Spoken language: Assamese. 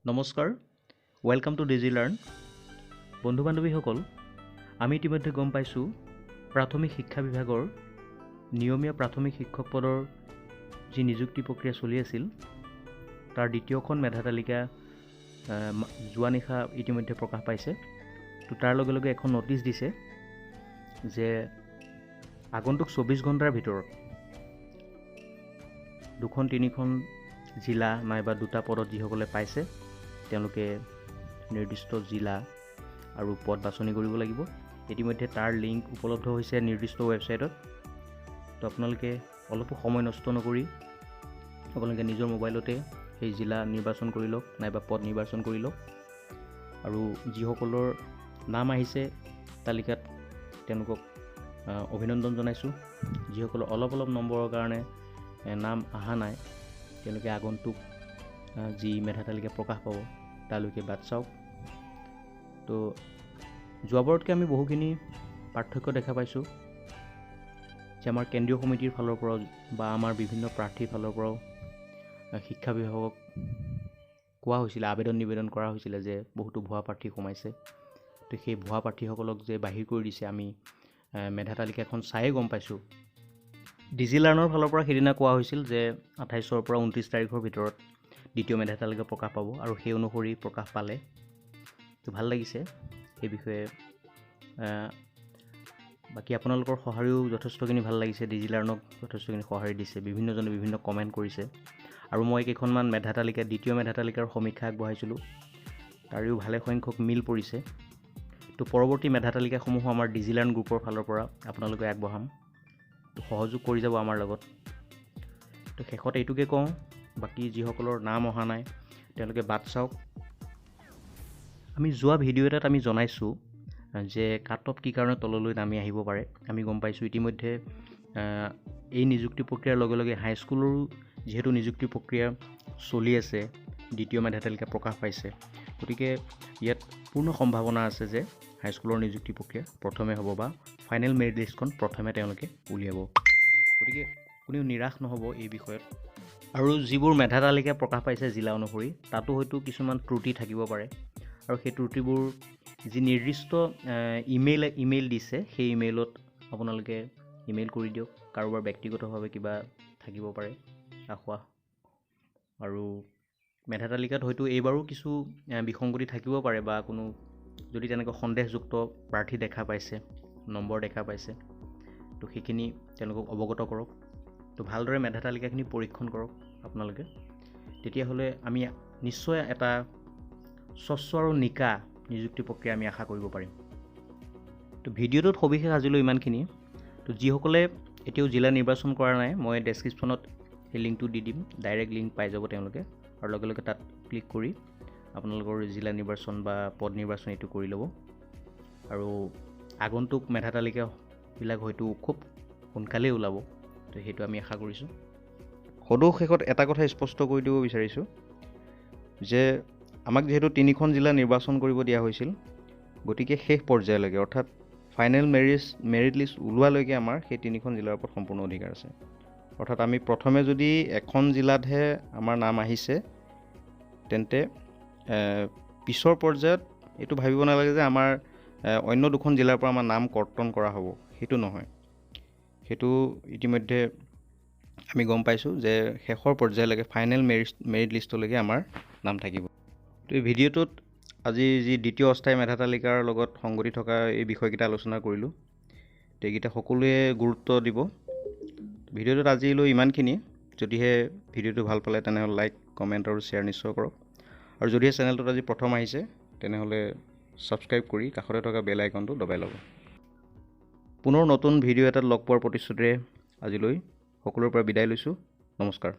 নমস্কাৰ, ৱেলকাম টু ডিজি লাৰ্ণ। বন্ধু বান্ধৱীসকল, আমি ইতিমধ্যে গম পাইছোঁ প্ৰাথমিক শিক্ষা বিভাগৰ নিয়মীয়া প্ৰাথমিক শিক্ষক পদৰ যি নিযুক্তি প্ৰক্ৰিয়া চলি আছিল তাৰ দ্বিতীয়খন মেধা তালিকা যোৱা নিশা ইতিমধ্যে প্ৰকাশ পাইছে। তো তাৰ লগে লগে এখন নটিচ দিছে যে আগন্তুক 24 ঘণ্টাৰ ভিতৰত 2-3খন জিলা নাইবা দুটা পদত যিসকলে পাইছে তেওঁলোকে নিৰ্দিষ্ট জিলা আৰু পদ বাছনি কৰিব লাগিব। ইতিমধ্যে তাৰ লিংক উপলব্ধ হৈছে নিৰ্দিষ্ট ৱেবছাইটত। তো আপোনালোকে অলপো সময় নষ্ট নকৰি আপোনালোকে নিজৰ মোবাইলতে সেই জিলা নিৰ্বাচন কৰি লওক নাইবা পদ নিৰ্বাচন কৰি লওক। আৰু যিসকলৰ নাম আহিছে তালিকাত তেওঁলোকক অভিনন্দন জনাইছোঁ। যিসকলৰ অলপ নম্বৰৰ কাৰণে নাম অহা নাই তেওঁলোকে আগন্তুক যি মেধা তালিকা প্ৰকাশ পাব তালৈকে বাট চাওক। তো যোৱাবাৰতকৈ আমি বহুখিনি পাৰ্থক্য দেখা পাইছোঁ যে আমাৰ কেন্দ্ৰীয় সমিতিৰ ফালৰ পৰাও বা আমাৰ বিভিন্ন প্ৰাৰ্থীৰ ফালৰ পৰাও শিক্ষা বিভাগক কোৱা হৈছিলে, নিবেদন কৰা হৈছিলে যে বহুতো ভুৱা প্ৰাৰ্থী সোমাইছে। তো সেই ভুৱা প্ৰাৰ্থীসকলক যে বাহিৰ কৰি দিছে আমি মেধা তালিকাখন চায়ে গম পাইছোঁ। ডিজি লাৰ্ণৰ ফালৰ পৰা সেইদিনা কোৱা হৈছিল যে 28 পৰা 29 তাৰিখৰ ভিতৰত দ্বিতীয় মেধা তালিকা প্ৰকাশ পাব আৰু সেই অনুসৰি প্ৰকাশ পালে। তো ভাল লাগিছে সেই বিষয়ে। বাকী আপোনালোকৰ সঁহাৰিও যথেষ্টখিনি ভাল লাগিছে। ডিজি লাৰ্ণক যথেষ্টখিনি সঁহাৰি দিছে, বিভিন্নজনে বিভিন্ন কমেণ্ট কৰিছে। আৰু মই কেইখনমান মেধা তালিকা দ্বিতীয় মেধা তালিকাৰ সমীক্ষা আগবঢ়াইছিলোঁ, তাৰেও ভালেসংখ্যক মিল পৰিছে। তো পৰৱৰ্তী মেধা তালিকাসমূহো আমাৰ ডিজি লাৰ্ণ গ্ৰুপৰ ফালৰ পৰা আপোনালোকে আগবঢ়াম। তো সহযোগ কৰি যাব আমাৰ লগত। তো শেষত এইটোকে কওঁ, বাকী যিসকলৰ নাম অহা নাই তেওঁলোকে বাট চাওক। আমি যোৱা ভিডিঅ' এটাত আমি জনাইছোঁ যে কাট অফ কি কাৰণে তললৈ নামি আহিব পাৰে। আমি গম পাইছোঁ ইতিমধ্যে এই নিযুক্তি প্ৰক্ৰিয়াৰ লগে লগে হাইস্কুলৰো যিহেতু নিযুক্তি প্ৰক্ৰিয়া চলি আছে, দ্বিতীয় মেধা তালিকা প্ৰকাশ পাইছে, গতিকে ইয়াত পূৰ্ণ সম্ভাৱনা আছে যে হাইস্কুলৰ নিযুক্তি প্ৰক্ৰিয়া প্ৰথমে হ'ব বা ফাইনেল মেৰিট লিষ্টখন প্ৰথমে তেওঁলোকে উলিয়াব। গতিকে কোনেও নিৰাশ নহ'ব এই বিষয়ত। আৰু যিবোৰ মেধা তালিকা প্ৰকাশ পাইছে জিলা অনুসৰি তাতো হয়তো কিছুমান ত্ৰুটি থাকিব পাৰে, আৰু সেই ত্ৰুটিবোৰ যি নিৰ্দিষ্ট ইমেইল দিছে সেই ইমেইলত আপোনালোকে ইমেইল কৰি দিয়ক। কাৰোবাৰ ব্যক্তিগতভাৱে কিবা থাকিব পাৰে আখোৱা। আৰু মেধা তালিকাত হয়তো এইবাৰো কিছু বিসংগতি থাকিব পাৰে বা কোনো যদি তেনেকৈ সন্দেহযুক্ত প্ৰাৰ্থী দেখা পাইছে, নম্বৰ দেখা পাইছে, তো সেইখিনি তেওঁলোকক অৱগত কৰক। তো ভালদৰে মেধা তালিকাখিনি পৰীক্ষণ কৰক আপোনালোকে। তেতিয়াহ'লে আমি নিশ্চয় এটা স্বচ্ছ আৰু নিকা নিযুক্তি প্ৰক্ৰিয়া আমি আশা কৰিব পাৰিম। তো ভিডিঅ'টোত সবিশেষ আজিলৈ ইমানখিনি। তো যিসকলে এতিয়াও জিলা নিৰ্বাচন কৰা নাই, মই ডেছক্ৰিপশ্যনত সেই লিংকটো দি দিম, ডাইৰেক্ট লিংক পাই যাব তেওঁলোকে। আৰু লগে লগে তাত ক্লিক কৰি আপোনালোকৰ জিলা নিৰ্বাচন বা পদ নিৰ্বাচন এইটো কৰি ল'ব। আৰু আগন্তুক মেধা তালিকাবিলাক হয়তো খুব সোনকালেই ওলাব। তো সেইটো আমি আশা কৰিছোঁ। সদৌ শেষত এটা কথা স্পষ্ট কৰি দিব বিচাৰিছোঁ যে আমাক যিহেতু 3খন জিলা নিৰ্বাচন কৰিব দিয়া হৈছিল, গতিকে শেষ পৰ্যায়লৈকে অৰ্থাৎ ফাইনেল মেৰিট লিষ্ট ওলোৱালৈকে আমাৰ সেই 3খন জিলাৰ ওপৰত সম্পূৰ্ণ অধিকাৰ আছে। অৰ্থাৎ আমি প্ৰথমে যদি এখন জিলাতহে আমাৰ নাম আহিছে তেন্তে পিছৰ পৰ্যায়ত এইটো ভাবিব নালাগে যে আমাৰ অন্য 2খন জিলাৰ পৰা আমাৰ নাম কৰ্তন কৰা হ'ব। সেইটো নহয়। সেইটো ইতিমধ্যে আমি গম পাইছোঁ যে শেষৰ পৰ্যায়লৈকে ফাইনেল মেৰিট লিষ্টলৈকে আমাৰ নাম থাকিব। তো এই ভিডিঅ'টোত আজি যি দ্বিতীয় অস্থায়ী মেধা তালিকাৰ লগত সংগতি থকা এই বিষয়কেইটা আলোচনা কৰিলোঁ। তো এইকেইটা সকলোৱে গুৰুত্ব দিব। ভিডিঅ'টোত আজিলৈ ইমানখিনি। যদিহে ভিডিঅ'টো ভাল পালে তেনেহ'লে লাইক, কমেণ্ট আৰু শ্বেয়াৰ নিশ্চয় কৰক। আৰু যদিহে চেনেলটোত আজি প্ৰথম আহিছে তেনেহ'লে ছাবস্ক্ৰাইব কৰি কাষতে থকা বেল আইকনটো দবাই ল'ব। পুনৰ নতুন ভিডিঅ' এটাত লগ পোৱাৰ প্ৰতিশ্ৰুতিৰে আজিলৈ সকলোৰে পৰা বিদায় লৈছোঁ। নমস্কাৰ।